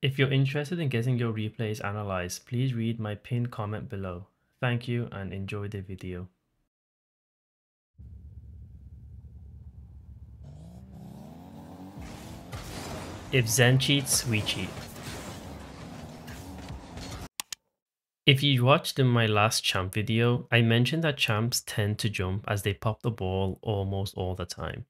If you're interested in getting your replays analyzed, please read my pinned comment below. Thank you and enjoy the video. If Zen cheats, we cheat. If you watched in my last champ video, I mentioned that champs tend to jump as they pop the ball almost all the time.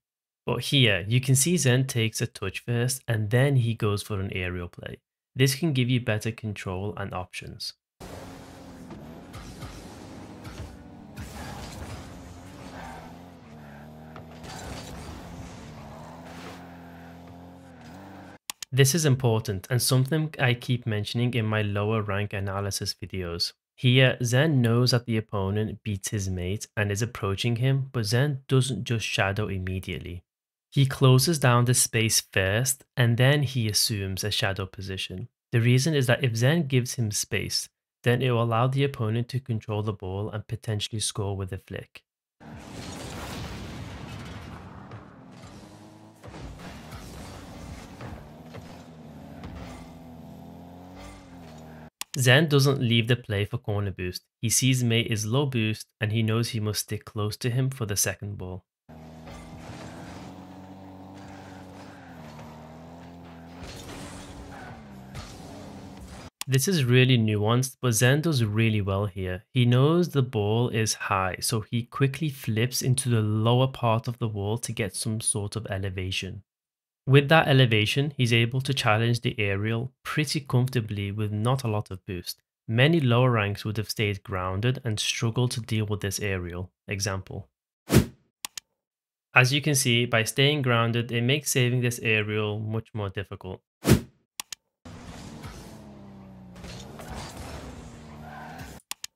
But here, you can see Zen takes a touch first and then he goes for an aerial play. This can give you better control and options. This is important and something I keep mentioning in my lower rank analysis videos. Here, Zen knows that the opponent beats his mate and is approaching him, but Zen doesn't just shadow immediately. He closes down the space first and then he assumes a shadow position. The reason is that if Zen gives him space, then it will allow the opponent to control the ball and potentially score with a flick. Zen doesn't leave the play for corner boost. He sees mate is low boost and he knows he must stick close to him for the second ball. This is really nuanced, but Zen does really well here. He knows the ball is high, so he quickly flips into the lower part of the wall to get some sort of elevation. With that elevation, he's able to challenge the aerial pretty comfortably with not a lot of boost. Many lower ranks would have stayed grounded and struggled to deal with this aerial. Example. As you can see, by staying grounded, it makes saving this aerial much more difficult.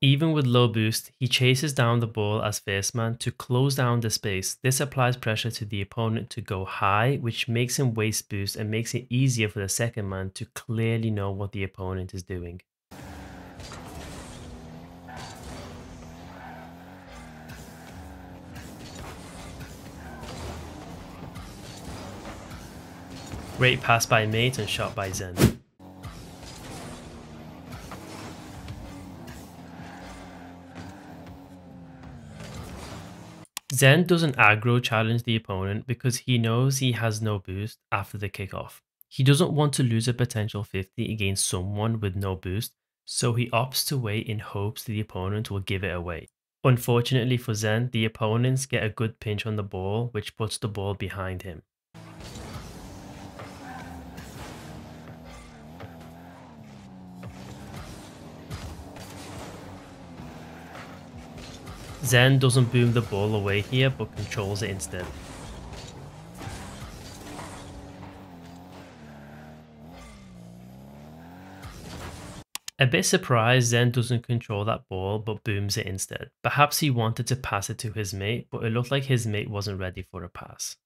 Even with low boost, he chases down the ball as first man to close down the space. This applies pressure to the opponent to go high, which makes him waste boost and makes it easier for the second man to clearly know what the opponent is doing. Great pass by mate and shot by Zen. Zen doesn't aggro challenge the opponent because he knows he has no boost after the kickoff. He doesn't want to lose a potential 50 against someone with no boost, so he opts to wait in hopes the opponent will give it away. Unfortunately for Zen, the opponents get a good pinch on the ball, which puts the ball behind him. Zen doesn't boom the ball away here, but controls it instead. A bit surprised Zen doesn't control that ball, but booms it instead. Perhaps he wanted to pass it to his mate, but it looked like his mate wasn't ready for a pass.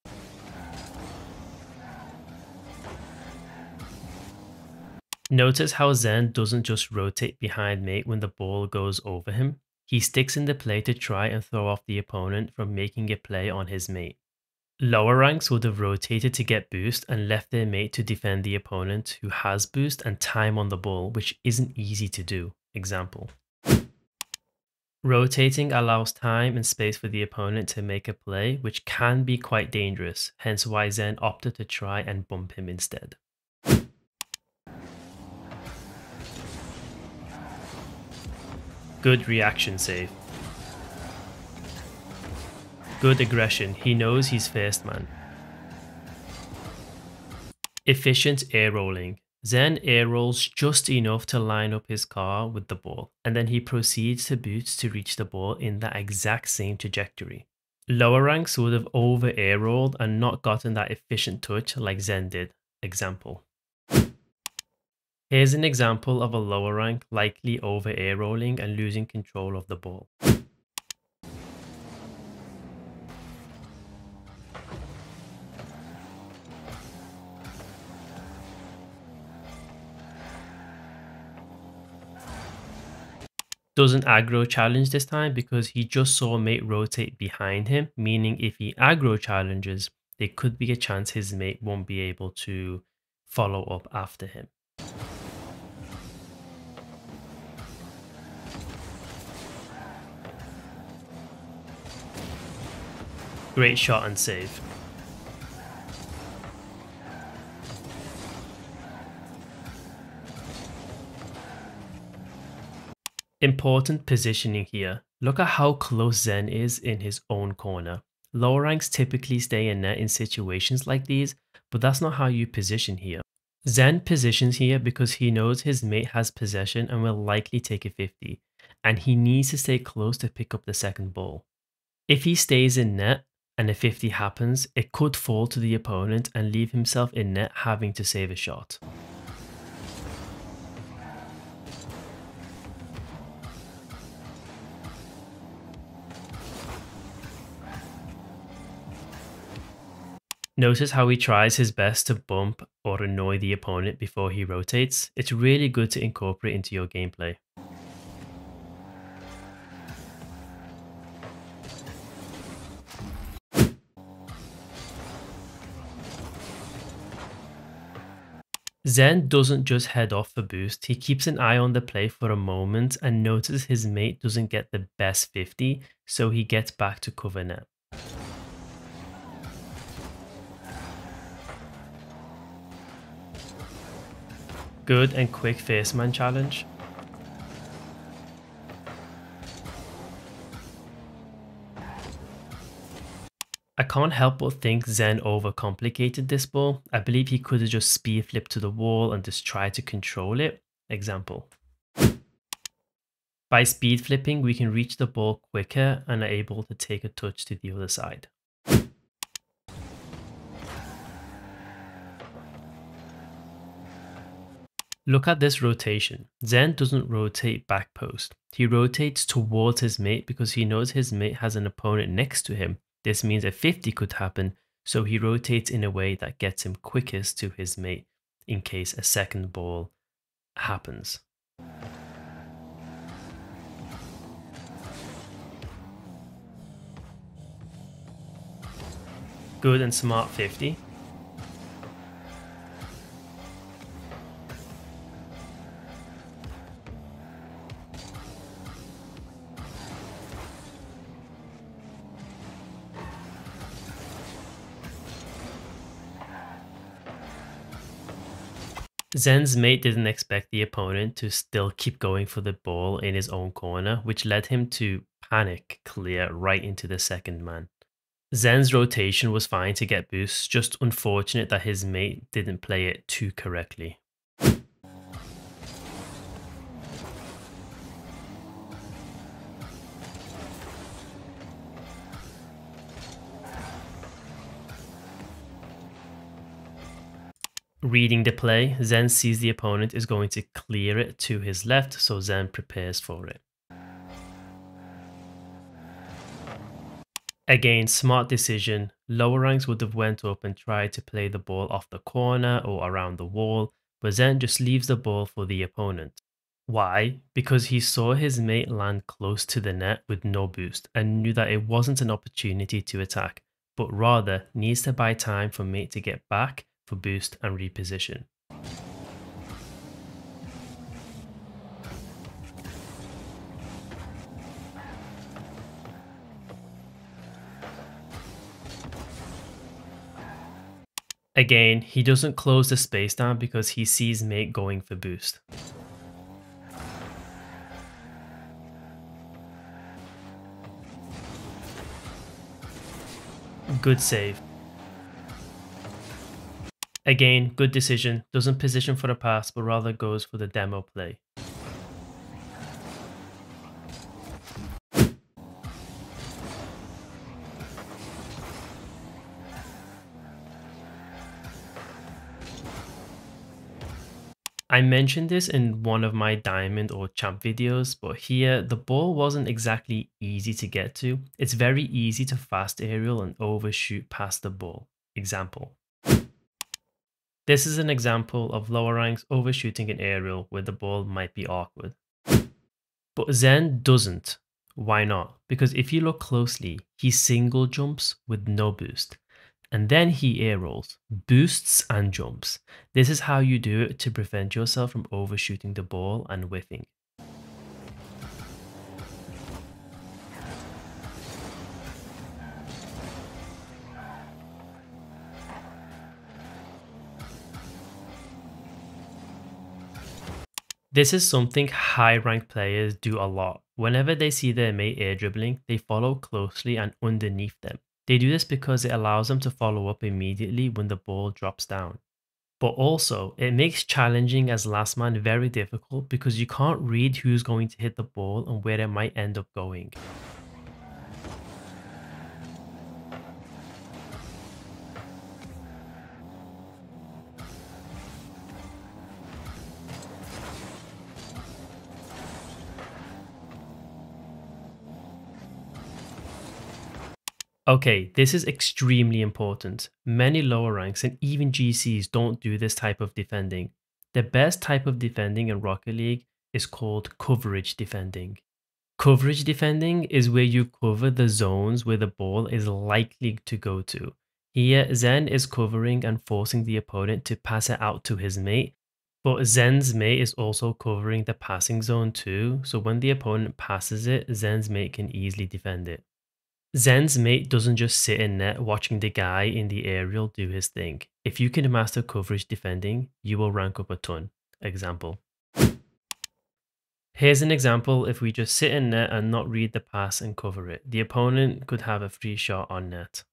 Notice how Zen doesn't just rotate behind mate when the ball goes over him. He sticks in the play to try and throw off the opponent from making a play on his mate. Lower ranks would have rotated to get boost and left their mate to defend the opponent who has boost and time on the ball, which isn't easy to do. Example. Rotating allows time and space for the opponent to make a play, which can be quite dangerous, hence why Zen opted to try and bump him instead. Good reaction save. Good aggression, he knows he's first man. Efficient air rolling. Zen air rolls just enough to line up his car with the ball, and then he proceeds to boost to reach the ball in that exact same trajectory. Lower ranks would have over air rolled and not gotten that efficient touch like Zen did. Example. Here's an example of a lower rank likely over air rolling and losing control of the ball. Doesn't aggro challenge this time because he just saw mate rotate behind him, meaning if he aggro challenges, there could be a chance his mate won't be able to follow up after him. Great shot and save. Important positioning here. Look at how close Zen is in his own corner. Lower ranks typically stay in net in situations like these, but that's not how you position here. Zen positions here because he knows his mate has possession and will likely take a 50, and he needs to stay close to pick up the second ball. If he stays in net and a 50 happens, it could fall to the opponent and leave himself in net having to save a shot. Notice how he tries his best to bump or annoy the opponent before he rotates. It's really good to incorporate into your gameplay. Zen doesn't just head off for boost, he keeps an eye on the play for a moment and notices his mate doesn't get the best 50, so he gets back to cover net. Good and quick face man challenge. I can't help but think Zen overcomplicated this ball. I believe he could have just speed flipped to the wall and just tried to control it. Example. By speed flipping, we can reach the ball quicker and are able to take a touch to the other side. Look at this rotation. Zen doesn't rotate back post. He rotates towards his mate because he knows his mate has an opponent next to him. This means a 50 could happen, so he rotates in a way that gets him quickest to his mate in case a second ball happens. Good and smart 50. Zen's mate didn't expect the opponent to still keep going for the ball in his own corner, which led him to panic clear right into the second man. Zen's rotation was fine to get boosts, just unfortunate that his mate didn't play it too correctly. Reading the play, Zen sees the opponent is going to clear it to his left, so Zen prepares for it. Again, smart decision. Lower ranks would have went up and tried to play the ball off the corner or around the wall, but Zen just leaves the ball for the opponent. Why? Because he saw his mate land close to the net with no boost and knew that it wasn't an opportunity to attack, but rather needs to buy time for mate to get back for boost and reposition. Again, he doesn't close the space down because he sees mate going for boost. Good save. Again, good decision. Doesn't position for the pass, but rather goes for the demo play. I mentioned this in one of my diamond or champ videos, but here the ball wasn't exactly easy to get to. It's very easy to fast aerial and overshoot past the ball. Example. This is an example of lower ranks overshooting an aerial where the ball might be awkward. But Zen doesn't. Why not? Because if you look closely, he single jumps with no boost. And then he air rolls, boosts and jumps. This is how you do it to prevent yourself from overshooting the ball and whiffing. This is something high ranked players do a lot. Whenever they see their mate air dribbling, they follow closely and underneath them. They do this because it allows them to follow up immediately when the ball drops down. But also, it makes challenging as last man very difficult because you can't read who's going to hit the ball and where it might end up going. Okay, this is extremely important. Many lower ranks and even GCs don't do this type of defending. The best type of defending in Rocket League is called coverage defending. Coverage defending is where you cover the zones where the ball is likely to go to. Here, Zen is covering and forcing the opponent to pass it out to his mate, but Zen's mate is also covering the passing zone too, so when the opponent passes it, Zen's mate can easily defend it. Zen's mate doesn't just sit in net watching the guy in the aerial do his thing. If you can master coverage defending, you will rank up a ton. Example. Here's an example if we just sit in net and not read the pass and cover it. The opponent could have a free shot on net.